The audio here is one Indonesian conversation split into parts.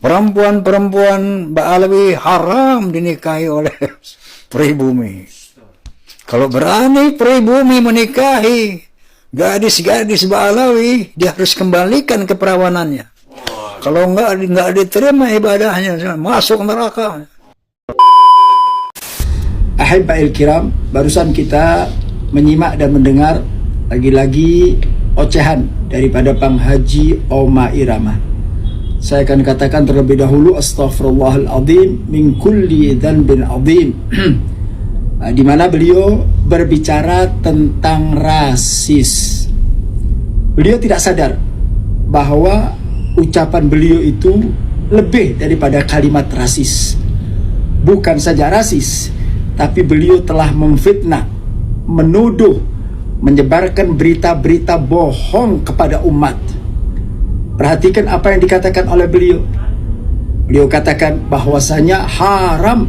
Perempuan-perempuan Ba'alawi haram dinikahi oleh pribumi. Kalau berani pribumi menikahi gadis-gadis Ba'alawi, dia harus kembalikan keperawanannya. Kalau enggak diterima ibadahnya, masuk neraka. Ahibba'il kiram, barusan kita menyimak dan mendengar lagi-lagi ocehan daripada Bang Haji Oma Irama. Saya akan katakan terlebih dahulu astaghfirullahaladzim min kulli dhanbin azim. Di mana beliau berbicara tentang rasis. Beliau tidak sadar bahwa ucapan beliau itu lebih daripada kalimat rasis. Bukan saja rasis, tapi beliau telah memfitnah, menuduh, menyebarkan berita-berita bohong kepada umat. Perhatikan apa yang dikatakan oleh beliau. Beliau katakan bahwasanya haram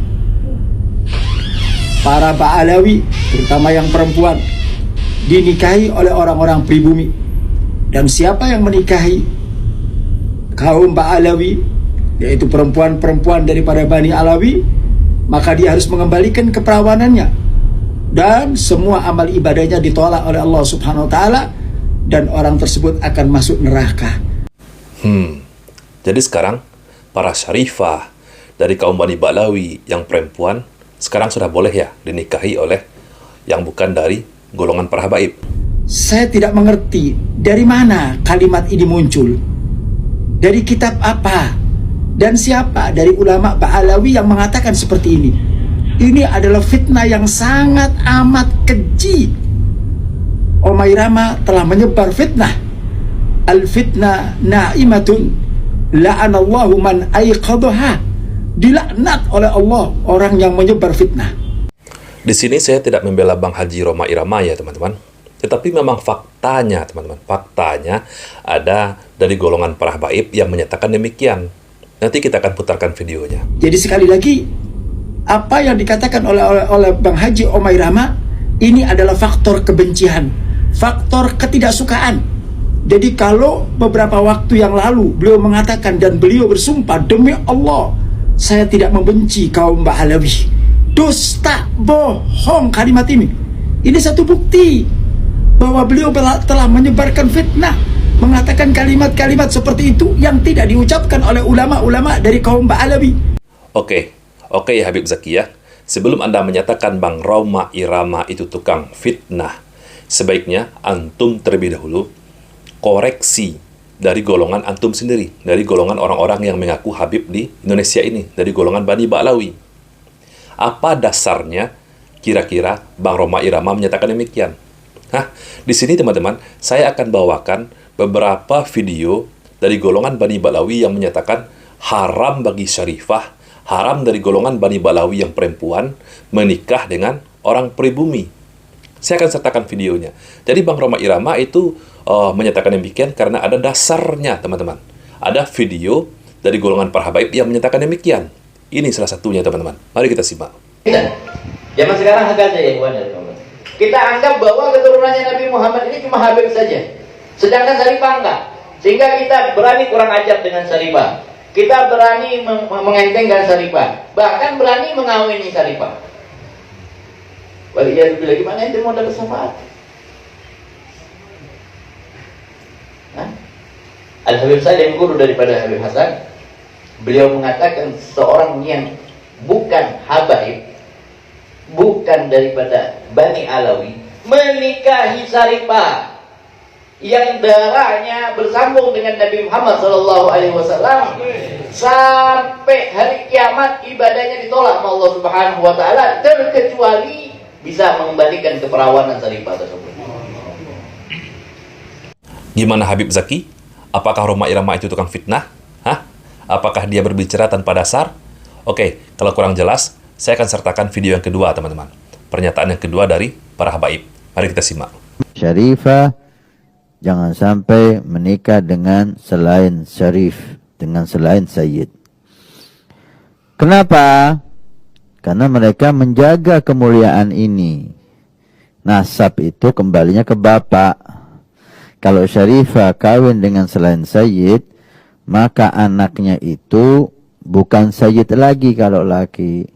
para Ba'alawi, terutama yang perempuan, dinikahi oleh orang-orang pribumi. Dan siapa yang menikahi kaum Ba'alawi, yaitu perempuan-perempuan daripada Bani Alawi, maka dia harus mengembalikan keperawanannya. Dan semua amal ibadahnya ditolak oleh Allah Subhanahu wa Ta'ala, dan orang tersebut akan masuk neraka. Jadi sekarang para syarifah dari kaum Bani Ba'alawi yang perempuan sekarang sudah boleh ya dinikahi oleh yang bukan dari golongan para habaib. Saya tidak mengerti dari mana kalimat ini muncul, dari kitab apa, dan siapa dari ulama Ba'alawi yang mengatakan seperti ini. Ini adalah fitnah yang sangat amat keji. Oma Irama telah menyebar fitnah. Al-fitnah na'imatun la'anallahu man aiqadhaha. Dilaknat oleh Allah orang yang menyebar fitnah. Di sini saya tidak membela Bang Haji Roma Irama ya teman-teman. Tetapi memang faktanya teman-teman, faktanya ada dari golongan para habaib yang menyatakan demikian. Nanti kita akan putarkan videonya. Jadi sekali lagi, apa yang dikatakan oleh Bang Haji Oma Irama ini adalah faktor kebencian, faktor ketidaksukaan. Jadi kalau beberapa waktu yang lalu beliau mengatakan dan beliau bersumpah, demi Allah saya tidak membenci kaum Ba'alawi, dusta, bohong kalimat ini. Ini satu bukti bahwa beliau telah menyebarkan fitnah, mengatakan kalimat-kalimat seperti itu yang tidak diucapkan oleh ulama-ulama dari kaum Ba'alawi. Oke ya Habib Zaki ya. Sebelum Anda menyatakan Bang Roma Irama itu tukang fitnah, sebaiknya antum terlebih dahulu koreksi dari golongan antum sendiri, dari golongan orang-orang yang mengaku Habib di Indonesia ini, dari golongan Bani Ba'alawi. Apa dasarnya kira-kira Bang Roma Irama menyatakan demikian? Di sini teman-teman, saya akan bawakan beberapa video dari golongan Bani Ba'alawi yang menyatakan haram bagi syarifah, haram dari golongan Bani Ba'alawi yang perempuan menikah dengan orang pribumi. Saya akan sertakan videonya. Jadi Bang Roma Irama itu menyatakan demikian karena ada dasarnya teman-teman. Ada video dari golongan para habaib yang menyatakan demikian. Ini salah satunya teman-teman. Mari kita simak. Zaman sekarang agak aja ya kita anggap bahwa keturunannya Nabi Muhammad ini cuma Habib saja, sedangkan Syarifah enggak. Sehingga kita berani kurang ajar dengan Syarifah, kita berani mengentengkan Syarifah, bahkan berani mengawini Syarifah. Waliyahulillah, gimana itu mau dapat syafaat? Al-Habib Salim, guru daripada Habib Hasan, beliau mengatakan seorang yang bukan habaib, bukan daripada Bani Alawi, menikahi Syarifah yang darahnya bersambung dengan Nabi Muhammad SAW, sampai hari kiamat ibadahnya ditolak oleh Allah Subhanahu wa Ta'ala, terkecuali bisa mengembalikan keperawanan Syarifah tersebut. Gimana Habib Zaki? Apakah Roma Irama itu tukang fitnah? Apakah dia berbicara tanpa dasar? Oke, kalau kurang jelas, saya akan sertakan video yang kedua, teman-teman. Pernyataan yang kedua dari para habaib. Mari kita simak. Syarifah jangan sampai menikah dengan selain syarif, dengan selain sayyid. Kenapa? Karena mereka menjaga kemuliaan ini. Nasab itu kembalinya ke bapak. Kalau syarifah kawin dengan selain sayyid, maka anaknya itu bukan sayyid lagi kalau laki,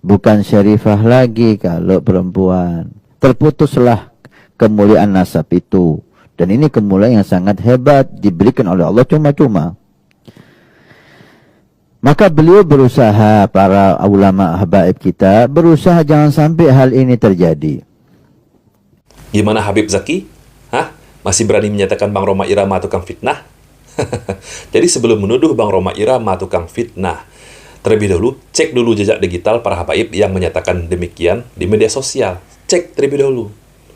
bukan syarifah lagi kalau perempuan. Terputuslah kemuliaan nasab itu. Dan ini kemuliaan yang sangat hebat, diberikan oleh Allah cuma-cuma. Maka beliau berusaha, para ulama habaib kita berusaha jangan sampai hal ini terjadi. Gimana Habib Zaki? Hah? Masih berani menyatakan Bang Roma Irama tukang fitnah? Jadi sebelum menuduh Bang Roma Irama tukang fitnah, terlebih dahulu cek dulu jejak digital para habaib yang menyatakan demikian di media sosial. Cek terlebih dahulu.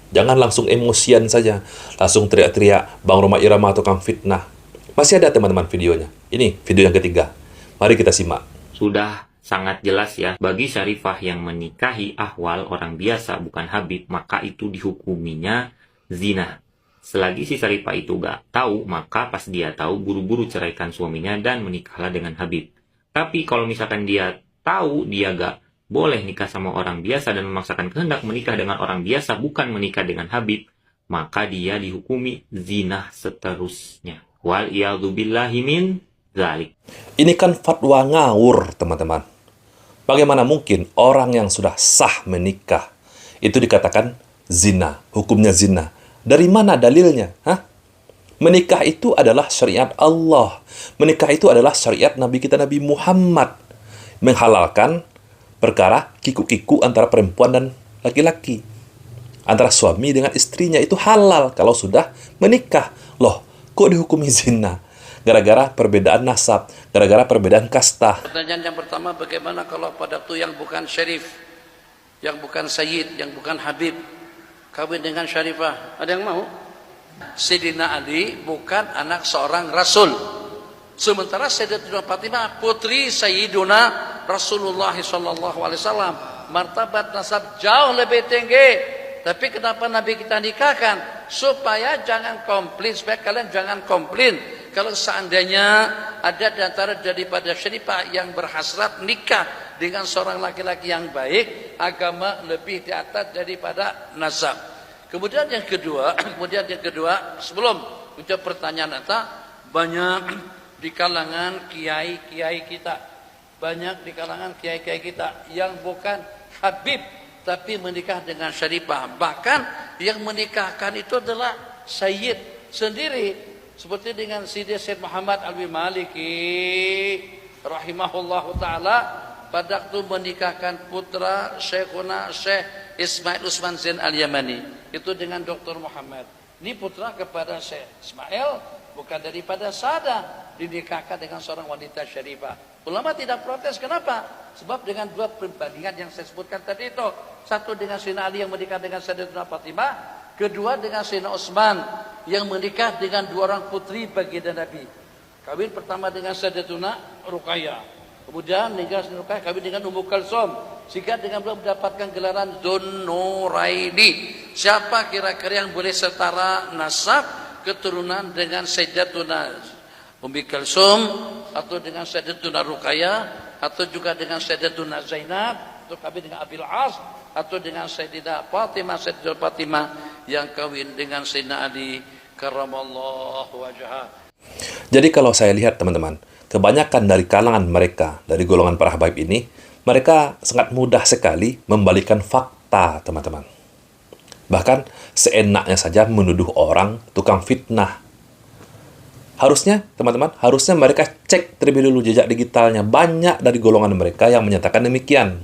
Jangan langsung emosian saja, langsung teriak-teriak Bang Roma Irama tukang fitnah. Masih ada teman-teman videonya. Ini video yang ketiga. Mari kita simak. Sudah sangat jelas ya, bagi syarifah yang menikahi ahwal orang biasa bukan habib, maka itu dihukuminya zina. Selagi si syarifah itu gak tahu, maka pas dia tahu buru-buru ceraikan suaminya dan menikahlah dengan habib. Tapi kalau misalkan dia tahu dia gak boleh nikah sama orang biasa dan memaksakan kehendak menikah dengan orang biasa bukan menikah dengan habib, maka dia dihukumi zina seterusnya. Wal iyadzu billahi min dzalik. Ini kan fatwa ngawur, teman-teman. Bagaimana mungkin orang yang sudah sah menikah itu dikatakan zina, hukumnya zina? Dari mana dalilnya? Hah? Menikah itu adalah syariat Allah. Menikah itu adalah syariat Nabi kita Nabi Muhammad. Menghalalkan perkara kiku-kiku antara perempuan dan laki-laki. Antara suami dengan istrinya itu halal kalau sudah menikah. Loh, kok dihukumi zina? Gara-gara perbedaan nasab, gara-gara perbedaan kasta. Pertanyaan yang pertama, bagaimana kalau pada waktu yang bukan syarif, yang bukan sayyid, yang bukan habib, kawin dengan syarifah? Ada yang mau? Sayyidina Ali bukan anak seorang rasul. Sementara Sayyidatuna Fatimah putri Sayyiduna Rasulullah SAW. Martabat nasab jauh lebih tinggi. Tapi kenapa Nabi kita nikahkan? Supaya jangan komplain, supaya kalian jangan komplain. Kalau seandainya ada di antara daripada syarifah yang berhasrat nikah dengan seorang laki-laki yang baik, agama lebih di atas daripada nasab. Kemudian yang kedua, sebelum menjawab pertanyaan Anda, banyak di kalangan kiai-kiai kita, banyak di kalangan kiai-kiai kita yang bukan habib tapi menikah dengan syarifah. Bahkan yang menikahkan itu adalah sayyid sendiri. Seperti dengan Sidi Syed Muhammad Alwi Maliki rahimahullahu ta'ala pada waktu menikahkan putra Syekhuna Syekh Ismail Usman Zain Al-Yamani itu dengan Dr. Muhammad. Ini putra kepada Syekh Ismail, bukan daripada Sada, dinikahkan dengan seorang wanita syarifah. Ulama tidak protes, kenapa? Sebab dengan dua perbandingan yang saya sebutkan tadi itu. Satu dengan Sayyidina Ali yang menikah dengan Sayyidatuna Fatimah, kedua dengan Sayyidina Utsman yang menikah dengan dua orang putri baginda Nabi. Kawin pertama dengan Sayyidatuna Ruqayyah, kemudian nikah Ruqayyah kawin dengan Ummu Kalsum, sehingga dengan belum mendapatkan gelaran Dzun-Nuraini. Siapa kira-kira yang boleh setara nasab keturunan dengan Sayyidatuna Ummu Kalsum, atau dengan Sayyidatuna Ruqayyah, atau juga dengan Sayyidatuna Zainab, atau kawin dengan Abil As, atau dengan Sayyidah Sayyidah Fatimah yang kawin dengan Sayyidina Ali karramallahu wajhah. Jadi kalau saya lihat teman-teman, kebanyakan dari kalangan mereka, dari golongan para habaib ini, mereka sangat mudah sekali membalikan fakta, teman-teman. Bahkan seenaknya saja menuduh orang tukang fitnah. Harusnya, teman-teman, harusnya mereka cek terlebih dulu jejak digitalnya. Banyak dari golongan mereka yang menyatakan demikian.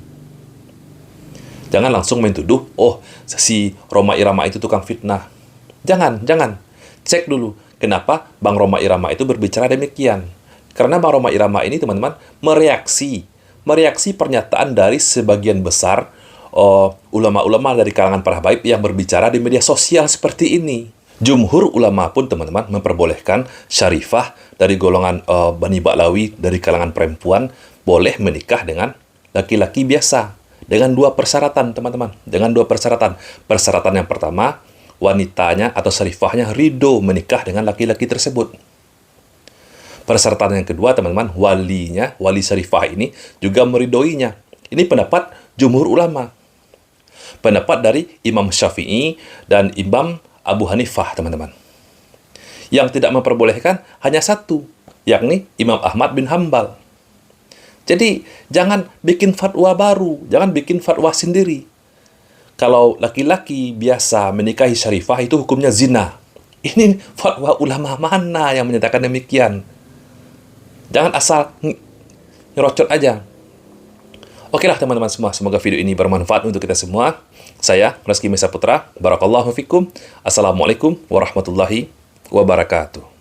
Jangan langsung main tuduh, oh si Roma Irama itu tukang fitnah. Jangan. Cek dulu, kenapa Bang Roma Irama itu berbicara demikian. Karena Bang Roma Irama ini, teman-teman, mereaksi pernyataan dari sebagian besar ulama-ulama dari kalangan para habaib yang berbicara di media sosial seperti ini. Jumhur ulama pun, teman-teman, memperbolehkan syarifah dari golongan Bani Ba'lawi, dari kalangan perempuan, boleh menikah dengan laki-laki biasa. Dengan dua persyaratan, teman-teman. Dengan dua persyaratan. Persyaratan yang pertama, wanitanya atau syarifahnya ridho menikah dengan laki-laki tersebut. Persyaratan yang kedua, teman-teman, wali syarifah ini juga meridoinya. Ini pendapat jumhur ulama. Pendapat dari Imam Syafi'i dan Imam Abu Hanifah, teman-teman. Yang tidak memperbolehkan hanya satu, yakni Imam Ahmad bin Hambal. Jadi, jangan bikin fatwa baru, jangan bikin fatwa sendiri. Kalau laki-laki biasa menikahi syarifah itu hukumnya zina. Ini fatwa ulama mana yang menyatakan demikian? Jangan asal nyerocot aja. Oke lah teman-teman semua, semoga video ini bermanfaat untuk kita semua. Saya, Reski Mesa Putra, Barakallahu Fikum. Assalamualaikum warahmatullahi wabarakatuh.